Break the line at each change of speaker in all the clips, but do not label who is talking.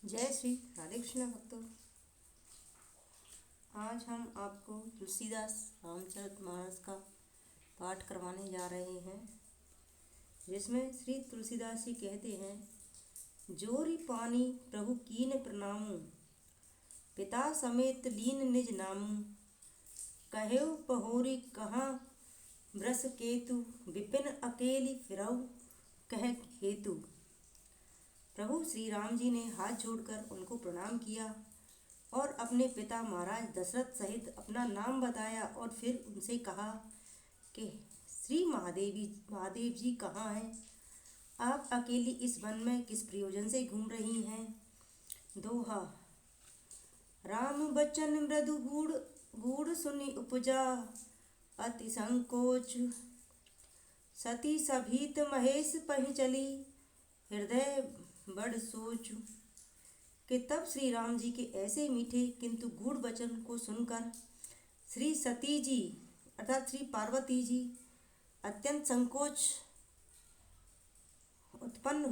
जय श्री राधे कृष्ण भक्तों। आज हम आपको तुलसीदास रामचरितमानस का पाठ करवाने जा रहे हैं, जिसमें श्री तुलसीदास जी कहते हैं, जोरी पानी प्रभु कीन प्रणामु, पिता समेत लीन निज नामु, कहेउ पहोरी कहाँ ब्रस केतु, विपिन अकेली फिरऊ कह हेतु। प्रभु श्री राम जी ने हाथ जोड़कर उनको प्रणाम किया और अपने पिता महाराज दशरथ सहित अपना नाम बताया और फिर उनसे कहा कि श्री महादेव जी कहाँ हैं? आप अकेली इस वन में किस प्रयोजन से घूम रही हैं? दोहा। राम बचन मृदु गूढ़ गूढ़ सुनि उपजा, अति संकोच सती सभीत महेश पहि चली, हृदय बड़ सोच। कि तब श्री राम जी के ऐसे मीठे किंतु गूढ़ वचन को सुनकर श्री सती जी अर्थात श्री पार्वती जी अत्यंत संकोच उत्पन्न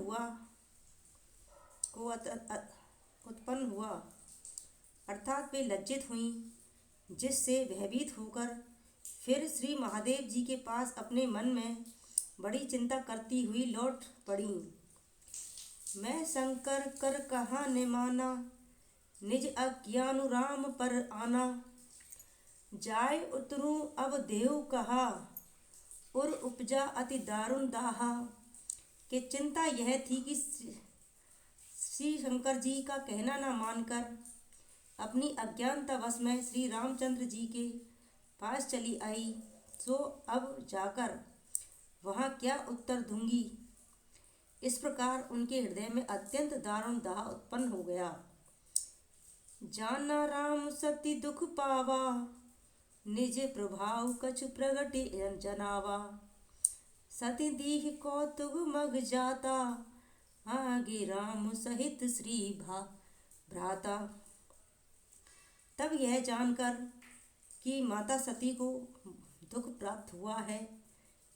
हुआ अर्थात वे लज्जित हुईं, जिससे भयभीत होकर फिर श्री महादेव जी के पास अपने मन में बड़ी चिंता करती हुई लौट पड़ी। मैं शंकर कर कहा ने माना, निज अज्ञानु राम पर आना, जाय उतरूं अब देव कहा, उर उपजा अति दारुण दाहा। कि चिंता यह थी कि श्री शंकर जी का कहना न मानकर अपनी अज्ञानतावश में श्री रामचंद्र जी के पास चली आई, तो अब जाकर वहाँ क्या उत्तर दूंगी। इस प्रकार उनके हृदय में अत्यंत दारुण दाह उत्पन्न हो गया। जाना राम सती दुख पावा, निज प्रभाव कछु प्रगट जनावा, सती दीह कौतुक मग जाता, आगे राम सहित श्री भ्राता। तब यह जानकर कि माता सती को दुख प्राप्त हुआ है,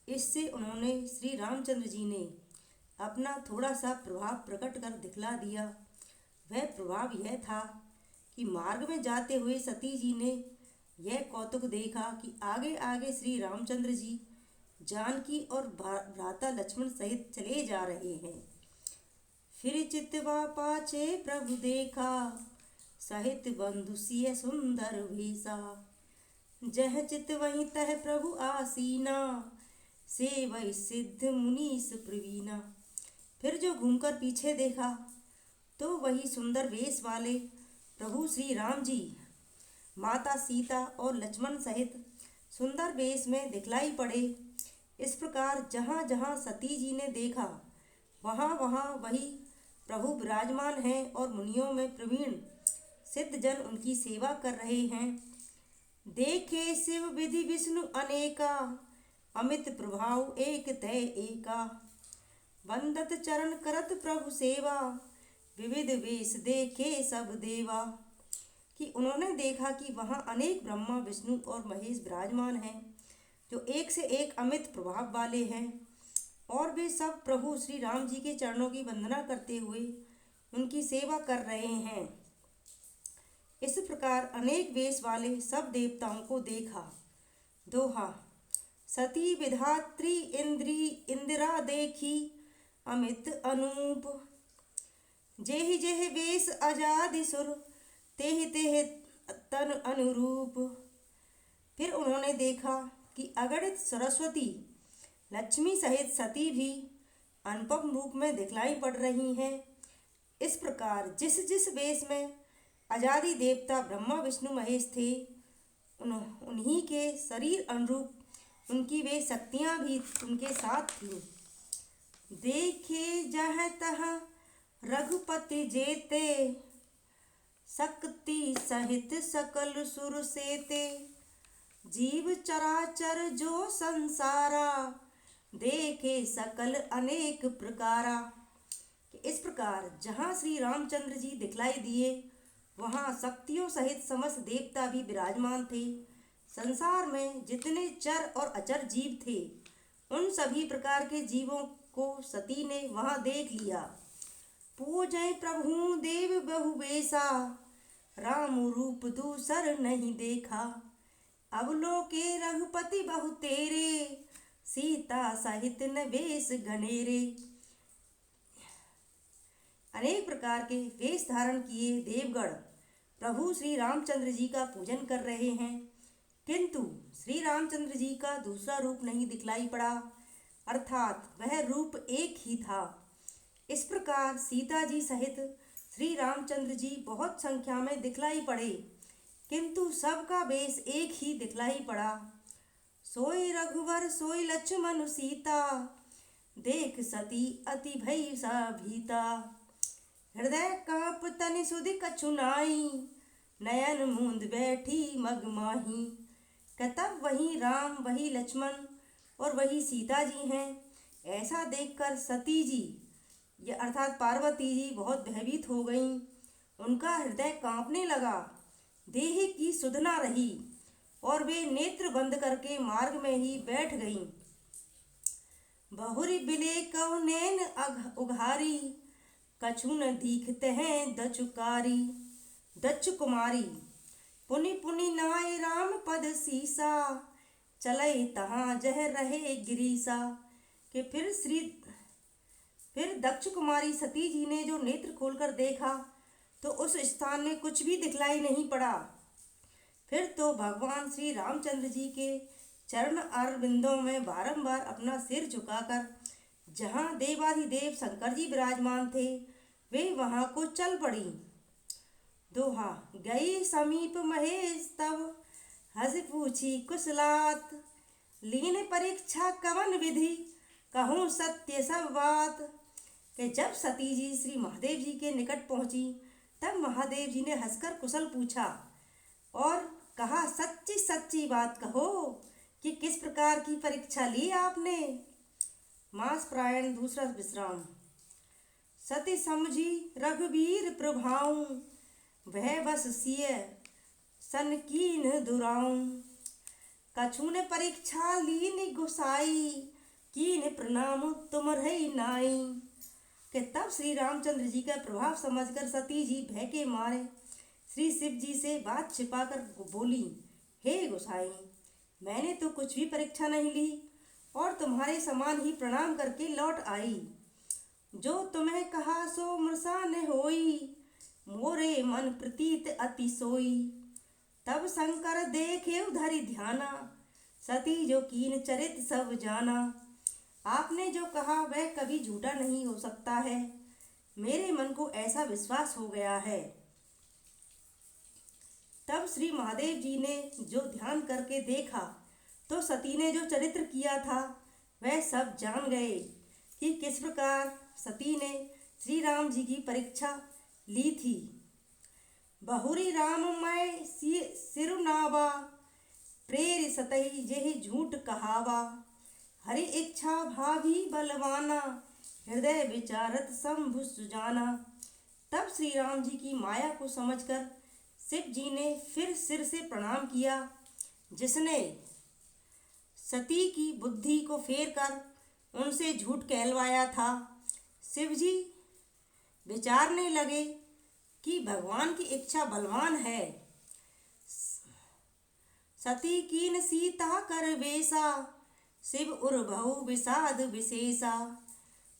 इससे उन्होंने श्री रामचंद्र जी ने अपना थोड़ा सा प्रभाव प्रकट कर दिखला दिया। वह प्रभाव यह था कि मार्ग में जाते हुए सती जी ने यह कौतुक देखा कि आगे आगे श्री रामचंद्र जी जानकी और भ्राता लक्ष्मण सहित चले जा रहे हैं। फिर चितवा पाछे प्रभु देखा, सहित बंधु सिय सुंदर भेसा, जह चित वहीं तह प्रभु आसीना, सेवै सिद्ध मुनीस प्रवीणा। फिर जो घूमकर पीछे देखा तो वही सुंदर वेश वाले प्रभु श्री राम जी माता सीता और लक्ष्मण सहित सुंदर वेश में दिखलाई पड़े। इस प्रकार जहाँ जहाँ सती जी ने देखा वहाँ वहाँ वही प्रभु विराजमान हैं और मुनियों में प्रवीण सिद्ध जन उनकी सेवा कर रहे हैं। देखे शिव विधि विष्णु अनेका, अमित प्रभाव एक तय एका, वंदत चरण करत प्रभु सेवा, विविध वेश देखे सब देवा। कि उन्होंने देखा कि वहाँ अनेक ब्रह्मा विष्णु और महेश विराजमान हैं, जो एक से एक अमित प्रभाव वाले हैं, और वे सब प्रभु श्री राम जी के चरणों की वंदना करते हुए उनकी सेवा कर रहे हैं। इस प्रकार अनेक वेश वाले सब देवताओं को देखा। दोहा। सती विधात्री इंदिरा देखी, अमित अनूप, जेहि जेहि वेश आजादि सुर, तेहि तेहि तन अनुरूप। फिर उन्होंने देखा कि अगणित सरस्वती लक्ष्मी सहित सती भी अनुपम रूप में दिखलाई पड़ रही हैं। इस प्रकार जिस जिस वेश में आजादी देवता ब्रह्मा विष्णु महेश थे, उन्हीं के शरीर अनुरूप उनकी वे शक्तियाँ भी उनके साथ थीं। देखे जहाँ तहाँ रघुपति जेते, शक्ति सहित सकल सुर सेते, जीव चराचर जो संसारा, देखे सकल अनेक प्रकारा। इस प्रकार जहाँ श्री रामचंद्र जी दिखलाई दिए वहाँ शक्तियों सहित समस्त देवता भी विराजमान थे। संसार में जितने चर और अचर जीव थे, उन सभी प्रकार के जीवों को सती ने वहाँ देख लिया। पूजय प्रभु देव बहु बेसा, राम रूप दूसर नहीं देखा। अवलोके रघुपति बहु तेरे, सीता सहित नवेश घनेरे। अनेक प्रकार के वेश धारण किए देवगण प्रभु श्री रामचंद्र जी का पूजन कर रहे हैं, किंतु श्री रामचंद्र जी का दूसरा रूप नहीं दिखलाई पड़ा, अर्थात वह रूप एक ही था। इस प्रकार सीता जी सहित श्री रामचंद्र जी बहुत संख्या में दिखलाई पड़े, किंतु सबका वेश एक ही दिखलाई पड़ा। सोई रघुवर सोई लक्ष्मण सीता, देख सती अति भई सा भीता। हृदय कांप तनि सुधि कछु नाई, नयन मूंद बैठी मगमाही। तब वही राम वही लक्ष्मण और वही सीता जी हैं। ऐसा देखकर सती जी अर्थात पार्वती जी बहुत भयभीत हो गईं। उनका हृदय कांपने लगा, देह की सुध न रही और वे नेत्र बंद करके मार्ग में ही बैठ गईं। बहुरी बिले कौ नैन उघारी, कछु न दीखते हैं दचुकारी। दच्चु कुमारी पुनि पुनि नाय राम पद सीसा, चले तहाँ जह रहे गिरीसा। कि फिर दक्ष कुमारी सती जी ने जो नेत्र खोलकर देखा तो उस स्थान में कुछ भी दिखलाई नहीं पड़ा। फिर तो भगवान श्री रामचंद्र जी के चरण अरविंदों में बारंबार अपना सिर झुकाकर जहाँ देवाधिदेव शंकर जी विराजमान थे वे वहां को चल पड़ी। दोहा गई समीप महेश तब, हंस पूछी कुशलात। लीन परीक्षा कवन विधि, कहूँ सत्य सब बात। कि जब सती जी श्री महादेव जी के निकट पहुंची तब महादेव जी ने हंसकर कुशल पूछा और कहा, सच्ची सच्ची बात कहो कि किस प्रकार की परीक्षा ली आपने। मास प्रायण दूसरा विश्राम। सती समझी रघुबीर प्रभाऊं, वह बस सिय सन कीन दुराऊं। कछु ने परीक्षा लीन गुसाई, कीन प्रणाम तुमरहि नाई। कि तब श्री रामचंद्र जी का प्रभाव समझकर सती जी भय के मारे श्री शिव जी से बात छिपाकर बोली, हे गोसाई, मैंने तो कुछ भी परीक्षा नहीं ली और तुम्हारे समान ही प्रणाम करके लौट आई। जो तुम्हें कहा सो मृषा ने होई, मोरे मन प्रतीत अति सोई। तब शंकर देखे धरि ध्याना, सती जो कीन चरित सब जाना। आपने जो कहा वह कभी झूठा नहीं हो सकता है, मेरे मन को ऐसा विश्वास हो गया है। तब श्री महादेव जी ने जो ध्यान करके देखा तो सती ने जो चरित्र किया था वह सब जान गए कि किस प्रकार सती ने श्री राम जी की परीक्षा ली थी। बहुरी राममय सिरुनावा, प्रेर सतही जेहि झूठ कहावा। हरि इच्छा भाभी बलवाना, हृदय विचारत शंभु सुजाना। तब श्री राम जी की माया को समझकर शिव जी ने फिर सिर से प्रणाम किया, जिसने सती की बुद्धि को फेर कर उनसे झूठ कहलवाया था। शिव जी विचारने लगे कि भगवान की इच्छा बलवान है। सती कीन सीता कर वेसा, शिव उर्भव विषाद विशेषा।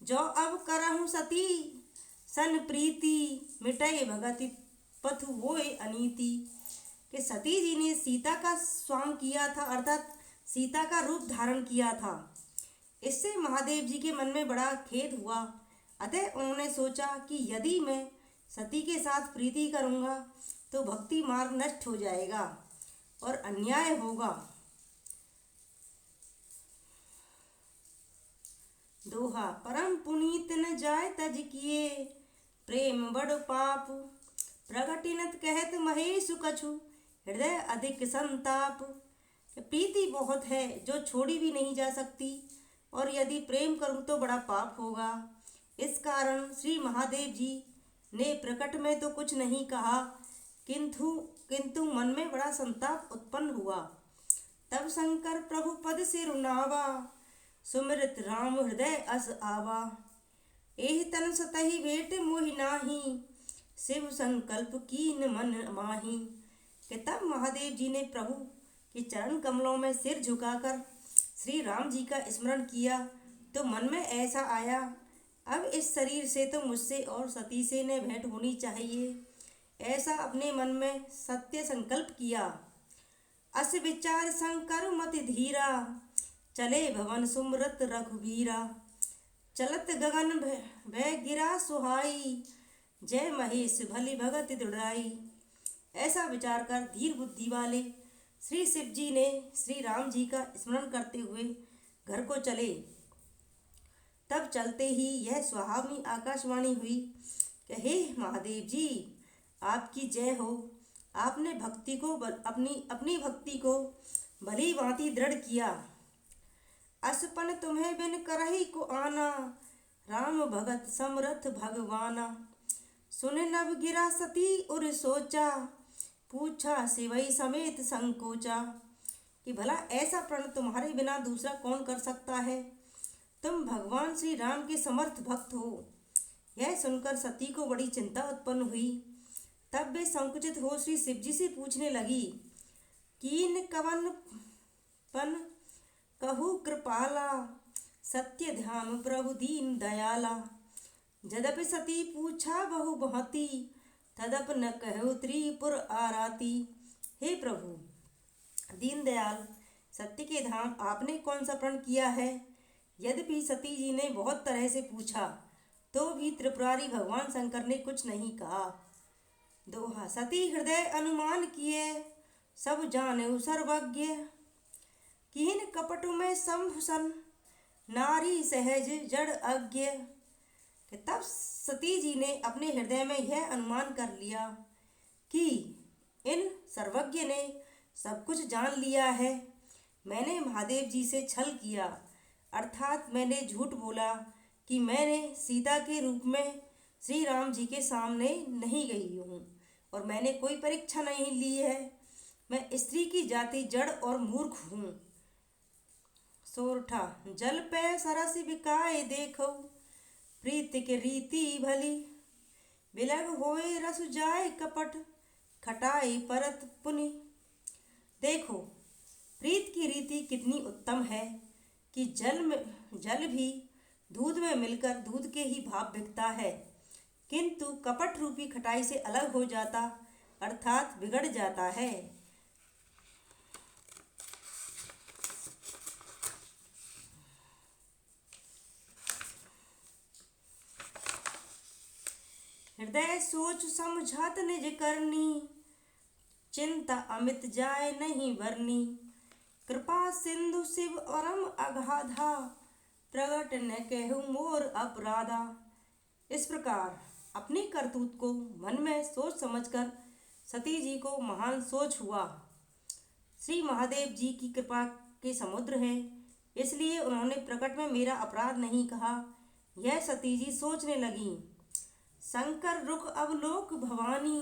जो अब करहु सती सन प्रीति, मिटय भगति पथु होय अनीति। कि सती जी ने सीता का स्वांग किया था, अर्थात सीता का रूप धारण किया था। इससे महादेव जी के मन में बड़ा खेद हुआ। अतः उन्होंने सोचा कि यदि मैं सती के साथ प्रीति करूँगा तो भक्ति मार्ग नष्ट हो जाएगा और अन्याय होगा। दोहा परम पुनीत न जाय तज किए, प्रेम बड़ पाप। प्रगटिनत कहत महेश कछु, हृदय अधिक संताप। प्रीति बहुत है जो छोड़ी भी नहीं जा सकती और यदि प्रेम करूं तो बड़ा पाप होगा। इस कारण श्री महादेव जी ने प्रकट में तो कुछ नहीं कहा, किंतु मन में बड़ा संताप उत्पन्न हुआ। तब शंकर प्रभु पद से रुनावा, सुमिरत राम हृदय अस आवा। एह तन सतहि भेट मोहि नाही, शिव संकल्प कीन मन माही। कि तब महादेव जी ने प्रभु के चरण कमलों में सिर झुकाकर श्री राम जी का स्मरण किया तो मन में ऐसा आया, अब इस शरीर से तो मुझसे और सती से न भेंट होनी चाहिए। ऐसा अपने मन में सत्य संकल्प किया। अस विचार शंकर मति धीरा, चले भवन सुमरत रघुबीरा। चलत गगन भय गिरा सुहाई, जय महेश भली भगत दृढ़ाई। ऐसा विचार कर धीर बुद्धि वाले श्री शिव जी ने श्री राम जी का स्मरण करते हुए घर को चले। तब चलते ही यह सुहावनी आकाशवाणी हुई कि हे महादेव जी, आपकी जय हो। आपने भक्ति को अपनी भक्ति को भली भांति दृढ़ किया। असपन तुम्हें बिन करही को आना, राम भगत समरथ भगवाना। सुन नभ गिरा सती उर सोचा, पूछा शिवई समेत संकोचा। कि भला ऐसा प्रण तुम्हारे बिना दूसरा कौन कर सकता है। तुम भगवान श्री राम के समर्थ भक्त हो। यह सुनकर सती को बड़ी चिंता उत्पन्न हुई। तब वे संकुचित हो श्री शिव जी से पूछने लगी, कीन कवन पन कहु कृपाला, सत्य ध्यान प्रभु दीन दयाला। जदपि सती पूछा बहु भांति, तदप न कहु त्रिपुर आराती। हे प्रभु दीनदयाल, सत्य के धाम आपने कौन सा प्रण किया है। यद्यपि सती जी ने बहुत तरह से पूछा तो भी त्रिपुरारी भगवान शंकर ने कुछ नहीं कहा। दोहा। सती हृदय अनुमान किए, सब जाने सर्वज्ञ। कीन कपट में संभुसन, नारी सहज जड़ अज्ञ। तब सती जी ने अपने हृदय में यह अनुमान कर लिया कि इन सर्वज्ञ ने सब कुछ जान लिया है। मैंने महादेव जी से छल किया, अर्थात मैंने झूठ बोला कि मैंने सीता के रूप में श्री राम जी के सामने नहीं गई हूँ और मैंने कोई परीक्षा नहीं ली है। मैं स्त्री की जाति जड़ और मूर्ख हूँ। सोरठा। जल पे सरस बिकाए देखो, प्रीति के रीति भली। बिलग होए रस जाए कपट, खटाई परत पुनि। देखो प्रीत की रीति कितनी उत्तम है कि जल भी दूध में मिलकर दूध के ही भाव बिकता है, किंतु कपट रूपी खटाई से अलग हो जाता अर्थात बिगड़ जाता है। हृदय सोच समझात निज करनी, चिंता अमित जाय नहीं वरनी। कृपा सिंधु शिव परम अगाधा, प्रगट न कहु मोर अपराधा। इस प्रकार अपनी करतूत को मन में सोच समझकर सती जी को महान सोच हुआ। श्री महादेव जी की कृपा के समुद्र है, इसलिए उन्होंने प्रकट में मेरा अपराध नहीं कहा। यह सती जी सोचने लगी। शंकर रुख अवलोक भवानी,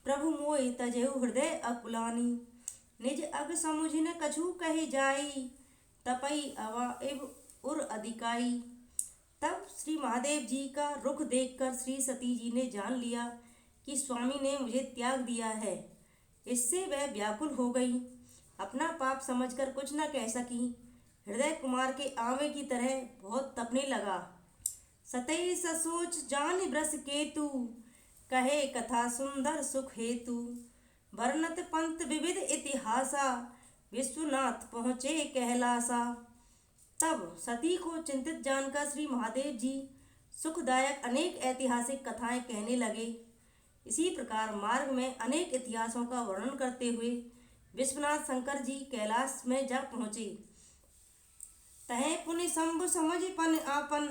प्रभु मोहि तजेहु हृदय अकुलानी। निज अग समुझ न कछु कहे जाई, तपई अवाइब उर अधिकाई। तब श्री महादेव जी का रुख देखकर श्री सती जी ने जान लिया कि स्वामी ने मुझे त्याग दिया है। इससे वह व्याकुल हो गई, अपना पाप समझकर कुछ न कह सकी। हृदय कुमार के आंवे की तरह बहुत तपने लगा। सतई ससोच जान ब्रस केतु, कहे कथा सुंदर सुख हेतु। वर्णत पंत विविध इतिहासा, विश्वनाथ पहुँचे कहलासा। तब सती को चिंतित जानकर श्री महादेव जी सुखदायक अनेक ऐतिहासिक कथाएं कहने लगे। इसी प्रकार मार्ग में अनेक इतिहासों का वर्णन करते हुए विश्वनाथ शंकर जी कैलाश में जा पहुँचे। तहें पुनि शंभु समझ पन आपन,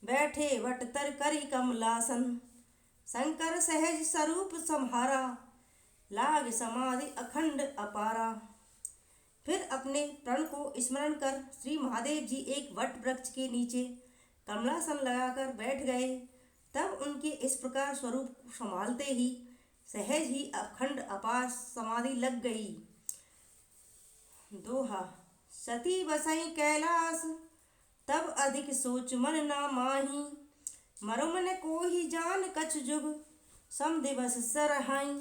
बैठे वट तर करी कमलासन। शंकर सहज स्वरूप सम्हारा, लाग समाधि अखंड अपारा। फिर अपने प्रण को स्मरण कर श्री महादेव जी एक वट वृक्ष के नीचे कमलासन लगाकर बैठ गए। तब उनके इस प्रकार स्वरूप संभालते ही सहज ही अखंड अपार समाधि लग गई। दोहा। सती बसई कैलाश, तब अधिक सोच मन ना माही, मरो मन को ही जान कछ जुग, सम दिवस सरहाई।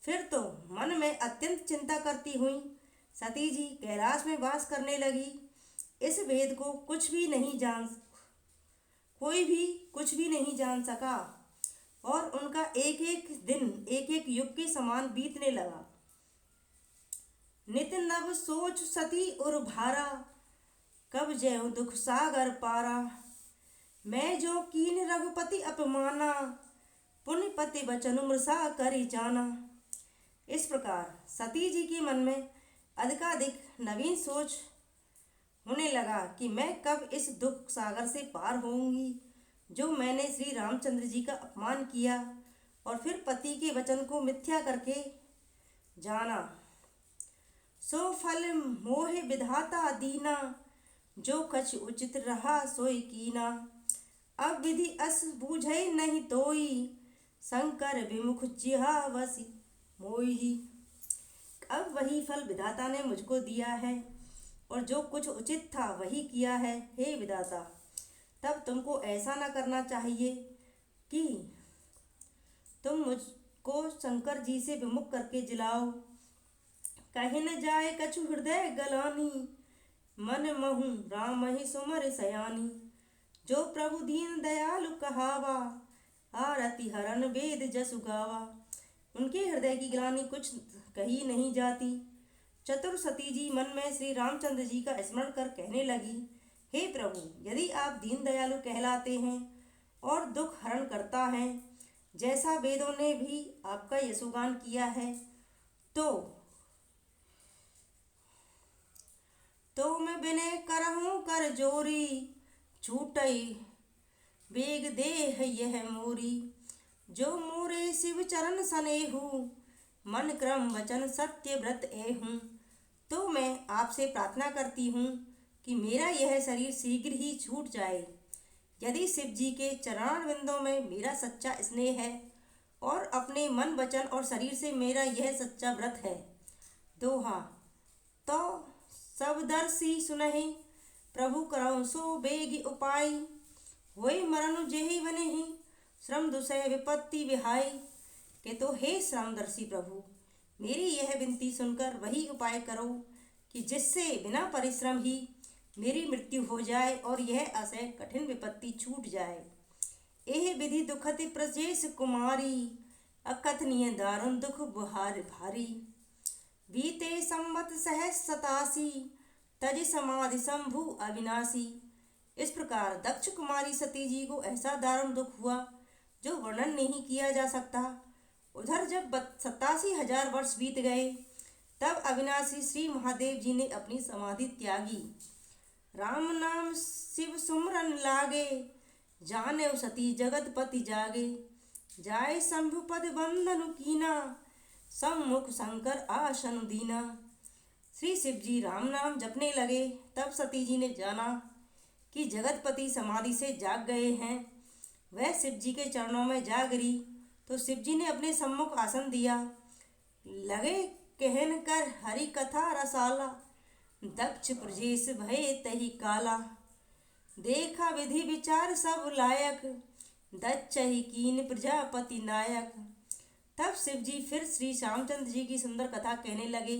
फिर तो मन में अत्यंत चिंता करती हुई सती जी कैलाश में वास करने लगी। इस वेद को कोई भी कुछ भी नहीं जान सका और उनका एक एक दिन एक एक युग के समान बीतने लगा। नित नव सोच सती उर भारा, कब जय दुख सागर पारा। मैं जो कीन रघुपति अपमाना, पुण्यपति बचन मृषा करी जाना। इस प्रकार सती जी के मन में अधिकाधिक नवीन सोच होने लगा कि मैं कब इस दुख सागर से पार होऊंगी, जो मैंने श्री रामचंद्र जी का अपमान किया और फिर पति के वचन को मिथ्या करके जाना। सो फल मोहे विधाता दीना, जो कछ उचित रहा सोई कीना। अब विधि अस बूझै नहीं तोई, शंकर विमुख जिहा वसी मोही। अब वही फल विधाता ने मुझको दिया है और जो कुछ उचित था वही किया है। हे विधाता, तब तुमको ऐसा न करना चाहिए कि तुम मुझको शंकर जी से विमुख करके जिलाओ। कहे न जाए कछु हृदय गलानी, मन महु राम ही सुमर सयानी। जो प्रभु दीन दयालु कहावा, आरति हरन वेद जसु गावा। उनके हृदय की ग्लानि कुछ कही नहीं जाती। चतुर सती जी मन में श्री रामचंद्र जी का स्मरण कर कहने लगी, हे प्रभु, यदि आप दीन दयालु कहलाते हैं और दुख हरण करता है, जैसा वेदों ने भी आपका यशोगान किया है, तो मैं विनय करहूँ कर जोरी, छूटई बेग देह यह मोरी। जो मोरे शिव चरण सनेहू, मन क्रम वचन सत्य व्रत एहूँ। तो मैं आपसे प्रार्थना करती हूँ कि मेरा यह शरीर शीघ्र ही छूट जाए, यदि शिव जी के चरणारविंदों में मेरा सच्चा स्नेह है और अपने मन वचन और शरीर से मेरा यह सच्चा व्रत है। दोहा। तो सब दर्शी सुनहि, प्रभु करहु सो बेगी उपाय। होई मरनु जेहि बनेहि, श्रम दुसह विपत्ति विहाई। के तो हे श्रमदर्शी प्रभु, मेरी यह विनती सुनकर वही उपाय करो कि जिससे बिना परिश्रम ही मेरी मृत्यु हो जाए और यह असह कठिन विपत्ति छूट जाए। एह विधि दुखति प्रजेश कुमारी, अकथनीय दारुण दुख बुहार भारी। बीते संवत सहस 87, तज समाधि शंभु अविनाशी। इस प्रकार दक्ष कुमारी सती जी को ऐसा दारुण दुख हुआ जो वर्णन नहीं किया जा सकता। उधर जब 87,000 वर्ष बीत गए, तब अविनाशी श्री महादेव जी ने अपनी समाधि त्यागी। राम नाम शिव सुमरन लागे, जाने सती जगतपति जागे। जाय शंभु पद बंधनु कीना, सम्मुख शंकर आसन दीना। श्री शिव जी राम नाम जपने लगे, तब सती जी ने जाना कि जगतपति समाधि से जाग गए हैं। वह शिव जी के चरणों में जा गिरी तो शिव जी ने अपने सम्मुख आसन दिया। लगे कहन कर हरि कथा रसाला, दक्ष प्रजेश भय तही काला। देखा विधि विचार सब लायक, दच्चहि कीन प्रजापति नायक। तब शिव जी फिर श्री रामचंद्र जी की सुंदर कथा कहने लगे।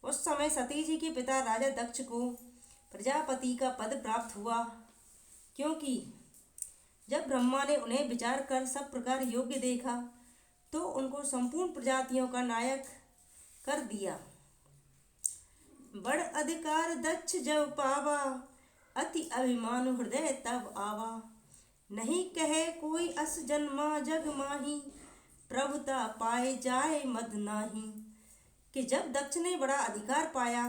उस समय सती जी के पिता राजा दक्ष को प्रजापति का पद प्राप्त हुआ, क्योंकि जब ब्रह्मा ने उन्हें विचार कर सब प्रकार योग्य देखा तो उनको संपूर्ण प्रजातियों का नायक कर दिया। बड़ अधिकार दक्ष जब पावा, अति अभिमान हृदय तब आवा। नहीं कहे कोई अस जन्मा जग माही, प्रभुता पाए जाए मद नाही। कि जब दक्ष ने बड़ा अधिकार पाया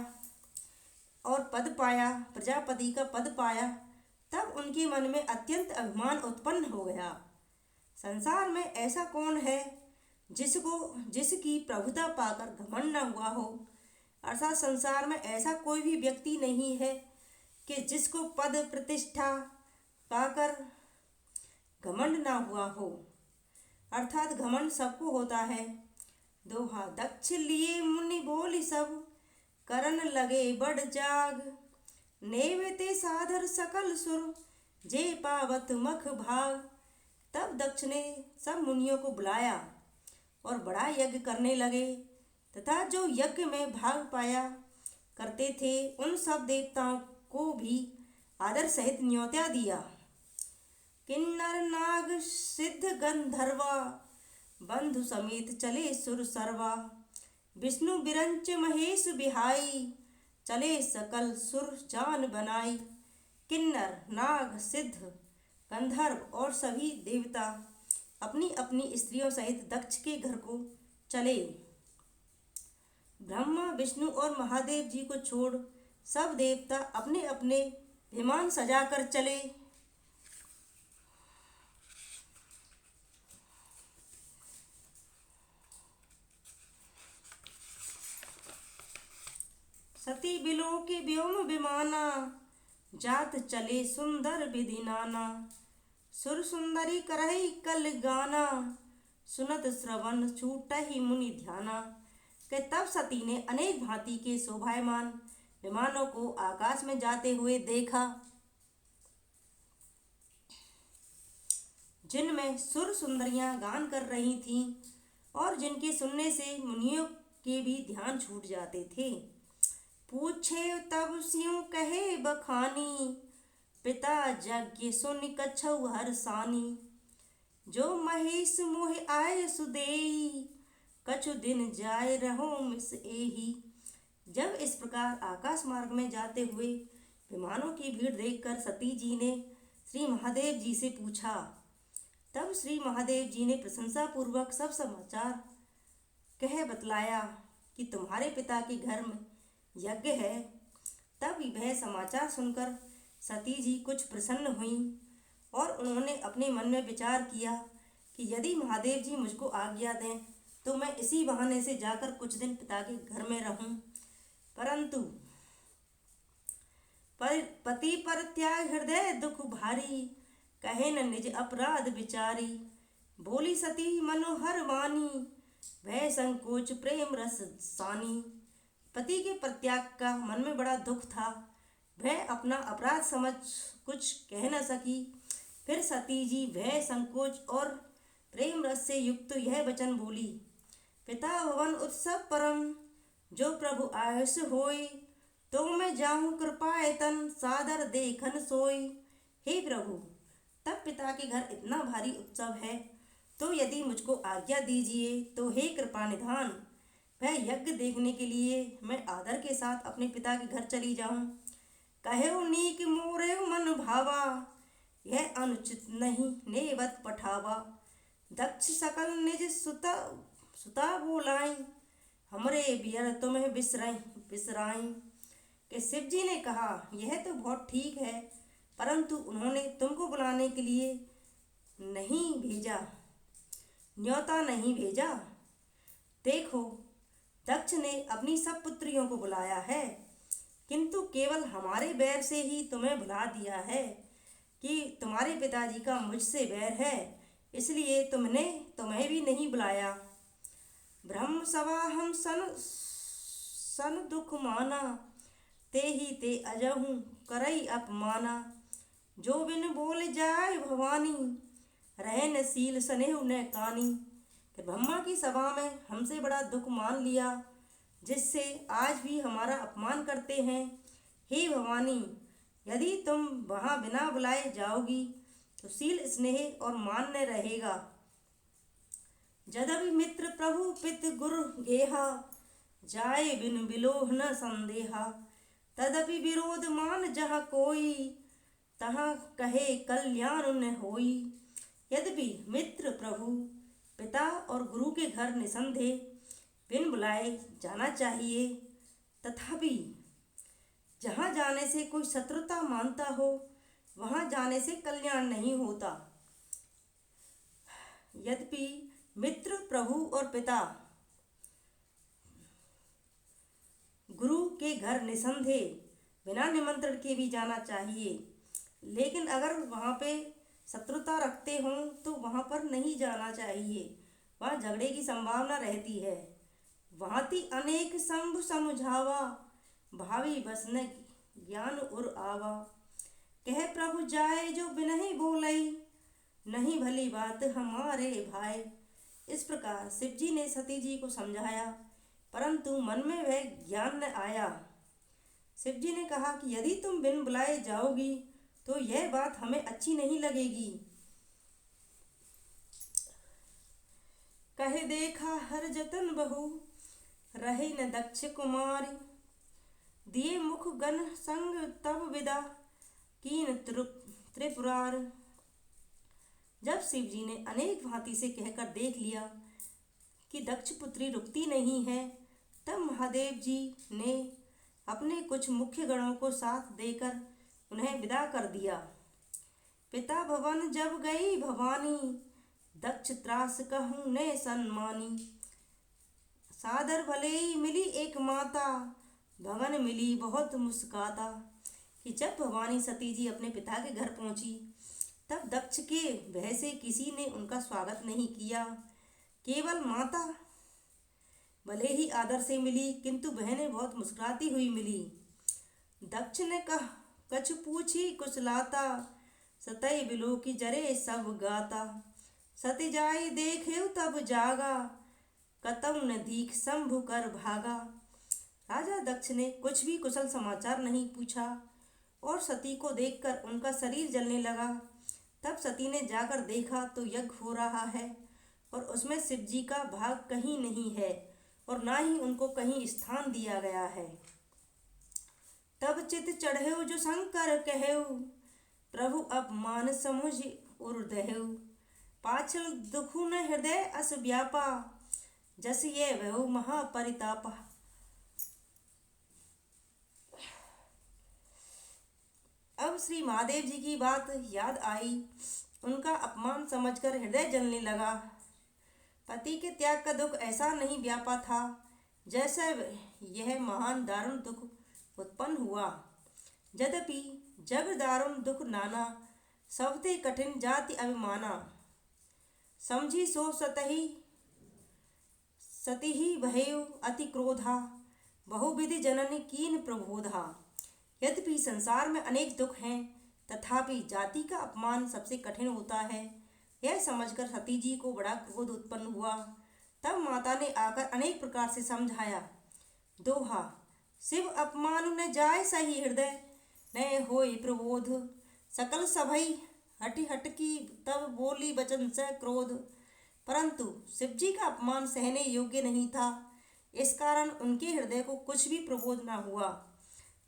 और पद पाया, प्रजापति का पद पाया, तब उनके मन में अत्यंत अभिमान उत्पन्न हो गया। संसार में ऐसा कौन है जिसकी प्रभुता पाकर घमंड न हुआ हो। अर्थात संसार में ऐसा कोई भी व्यक्ति नहीं है कि जिसको पद प्रतिष्ठा पाकर घमंड ना हुआ हो। अर्थात घमंड सबको होता है। दोहा। दक्ष लिए मुनि बोली सब, करन लगे बड़ जाग। नेवते साधर सकल सुर, जे पावत मख भाग। तब दक्ष ने सब मुनियों को बुलाया और बड़ा यज्ञ करने लगे, तथा जो यज्ञ में भाग पाया करते थे उन सब देवताओं को भी आदर सहित न्योता दिया। किन्नर नाग सिद्ध गंधर्वा, बंधु समेत चले सुर सर्वा। विष्णु बिरंच महेश बिहाई, चले सकल सुर जान बनाई। किन्नर नाग सिद्ध गंधर्व और सभी देवता अपनी अपनी स्त्रियों सहित दक्ष के घर को चले। ब्रह्मा विष्णु और महादेव जी को छोड़ सब देवता अपने अपने विमान सजाकर चले। सती बिलो के व्योम विमाना, जात चले सुंदर विधि नाना। सुर सुंदरी करही कल गाना, सुनत श्रवण छूटहि मुनि ध्याना। कि तब सती ने अनेक भांति के शोभायमान विमानों को आकाश में जाते हुए देखा, जिनमें सुर सुंदरियां गान कर रही थीं और जिनके सुनने से मुनियों के भी ध्यान छूट जाते थे। पूछे तब स्यों कहे बखानी, पिता यज्ञ सुन कछौ हरसानी। जो महेश मोह आय सुदेई, कछु दिन जाय रहो मिस एही। जब इस प्रकार आकाश मार्ग में जाते हुए विमानों की भीड़ देखकर सती जी ने श्री महादेव जी से पूछा। तब श्री महादेव जी ने प्रशंसा पूर्वक सब समाचार कह बतलाया कि तुम्हारे पिता के घर में यज्ञ है। तब वह समाचार सुनकर सती जी कुछ प्रसन्न हुईं और उन्होंने अपने मन में विचार किया कि यदि महादेव जी मुझको आज्ञा दें तो मैं इसी बहाने से जाकर कुछ दिन पिता के घर में रहूं। परंतु पति पर त्याग हृदय दुख भारी, कहे न निज अपराध विचारी। बोली सती मनोहर वाणी, भय संकोच प्रेम रस सानी। पति के परित्याग का मन में बड़ा दुख था, वह अपना अपराध समझ कुछ कह न सकी। फिर सती जी भय संकोच और प्रेम रस से युक्त यह वचन बोली। पिता भवन उत्सव परम, जो प्रभु आयुष होय। तो मैं जाऊं कृपाए तन, सादर देखन सोई। हे प्रभु, तब पिता के घर इतना भारी उत्सव है, तो यदि मुझको आज्ञा दीजिए तो हे कृपा निधान, वह यज्ञ देखने के लिए मैं आदर के साथ अपने पिता के घर चली जाऊं। कहो नीक मोरे मन भावा, यह अनुचित नहीं नेवत पठावा। दक्ष सकल निज सुता बोलाई, हमरे बियर तुम्हें बिसराई। कि शिव जी ने कहा, यह तो बहुत ठीक है, परंतु उन्होंने तुमको बुलाने के लिए नहीं भेजा, न्योता नहीं भेजा। देखो, दक्ष ने अपनी सब पुत्रियों को बुलाया है, किंतु केवल हमारे बैर से ही तुम्हें बुला दिया है कि तुम्हारे पिताजी का मुझसे बैर है, इसलिए तुम्हें भी नहीं बुलाया। ब्रह्म सभा हम सन दुख माना, ते ही ते अजहूँ करई अपमाना। जो बिन बोल जाय भवानी, रहे न सील स्नेह न कानी। कि ब्रह्मा की सभा में हमसे बड़ा दुख मान लिया, जिससे आज भी हमारा अपमान करते हैं। हे भवानी, यदि तुम वहाँ बिना बुलाए जाओगी तो सील स्नेह और मान न रहेगा। जदपि मित्र प्रभु पित गुरु गेहा, जाए बिन बिलोह न संदेहा। तदपि विरोध मान जहाँ कोई, तहाँ कहे कल्याण न होई। यद्यपि मित्र प्रभु पिता और गुरु के घर निसंदेह बिन बुलाए जाना चाहिए, तथापि जहाँ जाने से कोई शत्रुता मानता हो, वहाँ जाने से कल्याण नहीं होता। यद्यपि मित्र प्रभु और पिता गुरु के घर निसंदेह बिना निमंत्रण के भी जाना चाहिए, लेकिन अगर वहाँ पे शत्रुता रखते हों तो वहाँ पर नहीं जाना चाहिए, वहाँ झगड़े की संभावना रहती है। वहाँ ती अनेक संभ समझावा, भावी बस न ज्ञान उर आवा। कह प्रभु जाए जो बिनहि बोलई, नहीं भली बात हमारे भाई। इस प्रकार शिव जी ने सती जी को समझाया, परंतु मन में वह ज्ञान न आया। शिव जी ने कहा कि यदि तुम बिन बुलाए जाओगी तो यह बात हमें अच्छी नहीं लगेगी। कहे देखा हर जतन बहु, रहे न दक्ष कुमारी। दिए मुख गण संग तब विदा, कीन त्रिपुरार। जब शिव जी ने अनेक भांति से कहकर देख लिया कि दक्ष पुत्री रुकती नहीं है, तब महादेव जी ने अपने कुछ मुख्य गणों को साथ देकर उन्हें विदा कर दिया। पिता भवन जब गई भवानी, दक्ष त्रास कहूँ ने सन्मानी। सादर भले ही मिली एक माता, भवन मिली बहुत मुस्काता। कि जब भवानी सती जी अपने पिता के घर पहुंची, तब दक्ष के भय से किसी ने उनका स्वागत नहीं किया। केवल माता भले ही आदर से मिली, किंतु बहनें बहुत मुस्कुराती हुई मिली। दक्ष ने कहा कछु पूछी कुशलाता, सतई बिलो की जरे सब गाता। सती जाई देखे तब जागा, कतौ न दीख शंभु कर भागा। राजा दक्ष ने कुछ भी कुशल समाचार नहीं पूछा और सती को देखकर उनका शरीर जलने लगा। तब सती ने जाकर देखा तो यज्ञ हो रहा है और उसमें शिव जी का भाग कहीं नहीं है और ना ही उनको कहीं स्थान दिया गया है। तब चित चढ़ेउ जो शंकर कहेउ, प्रभु अब मान समुझ उर्देहु। पाछल दुखु न हृदय अस व्यापा, जस ये बहु महापरितापा। अब श्री महादेव जी की बात याद आई, उनका अपमान समझकर हृदय जलने लगा। पति के त्याग का दुख ऐसा नहीं व्यापा था जैसे यह महान दारुण दुख उत्पन्न हुआ। यद्यपि जग दारुण दुख नाना, सबते कठिन जाति अभिमाना। समझी सो सती ही भयउ अति क्रोधा, बहुविधि जननी कीन प्रबोधा। यद्यपि संसार में अनेक दुख हैं, तथापि जाति का अपमान सबसे कठिन होता है। यह समझकर सती जी को बड़ा क्रोध उत्पन्न हुआ। तब माता ने आकर अनेक प्रकार से समझाया। दोहा, शिव अपमान न जाय सही हृदय, न होय प्रबोध। सकल सभई हटि हटकी, तब बोली वचन से क्रोध। परंतु शिव जी का अपमान सहने योग्य नहीं था, इस कारण उनके हृदय को कुछ भी प्रबोध न हुआ।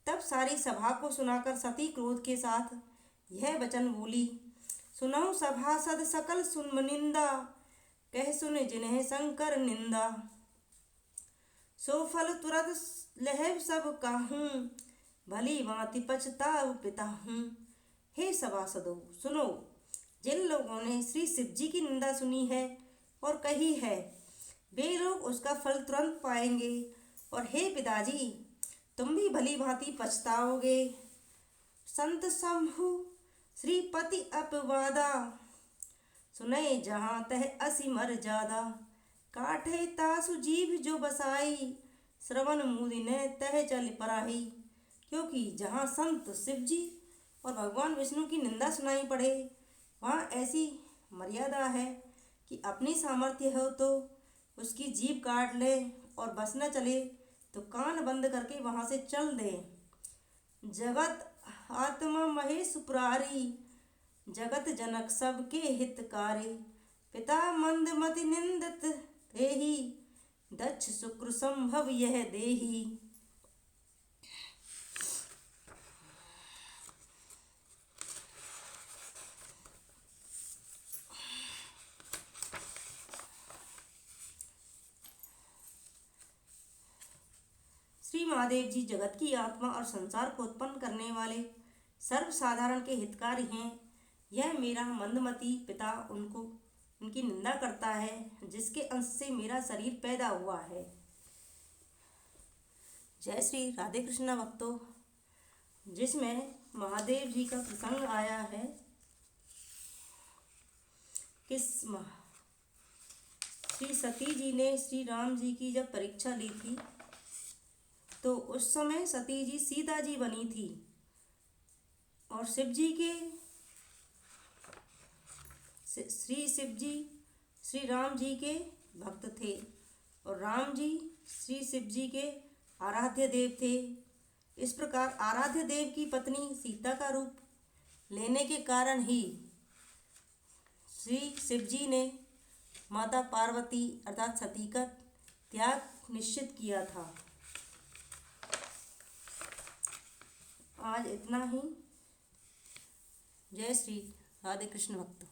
तब सारी सभा को सुनाकर सती क्रोध के साथ यह वचन बोली। सुनहु सभासद सकल सुन निंदा, कह सुन जिन्हें शंकर निंदा। सो फल तुरत लहब सब काहूँ, भली भांति पछताऊ पिता हूँ। हे सभासदों सुनो, जिन लोगों ने श्री शिव जी की निंदा सुनी है और कही है, वे लोग उसका फल तुरंत पाएंगे। और हे पिताजी, तुम भी भली भांति पछताओगे। संत शंभु श्रीपति अपवादा, सुनय जहाँ तह असी मर जादा। काठे तासु जीभ जो बसाई, श्रवण मुदि ने तह चल पराही। क्योंकि जहाँ संत शिव जी और भगवान विष्णु की निंदा सुनाई पड़े, वहाँ ऐसी मर्यादा है कि अपनी सामर्थ्य हो तो उसकी जीभ काट ले और बस न चले तो कान बंद करके वहाँ से चल दे। जगत आत्मा महेश पुरारी, जगत जनक सबके हितकारी। पिता मंदमति निंदित तेहि, दक्ष शुक्र संभव यह देही। श्री महादेव जी जगत की आत्मा और संसार को उत्पन्न करने वाले सर्वसाधारण के हितकारी हैं। यह मेरा मंदमती पिता उनकी निंदा करता है, जिसके अंश से मेरा शरीर पैदा हुआ है। जय श्री राधे कृष्णा भक्तों, जिसमें महादेव जी का प्रसंग आया है। श्री सती जी ने श्री राम जी की जब परीक्षा ली थी, तो उस समय सती जी सीता जी बनी थी और शिव जी के शिव जी श्री राम जी के भक्त थे और राम जी श्री शिव जी के आराध्य देव थे। इस प्रकार आराध्य देव की पत्नी सीता का रूप लेने के कारण ही श्री शिव जी ने माता पार्वती अर्थात सती का त्याग निश्चित किया था। आज इतना ही। जय श्री राधे कृष्ण भक्त।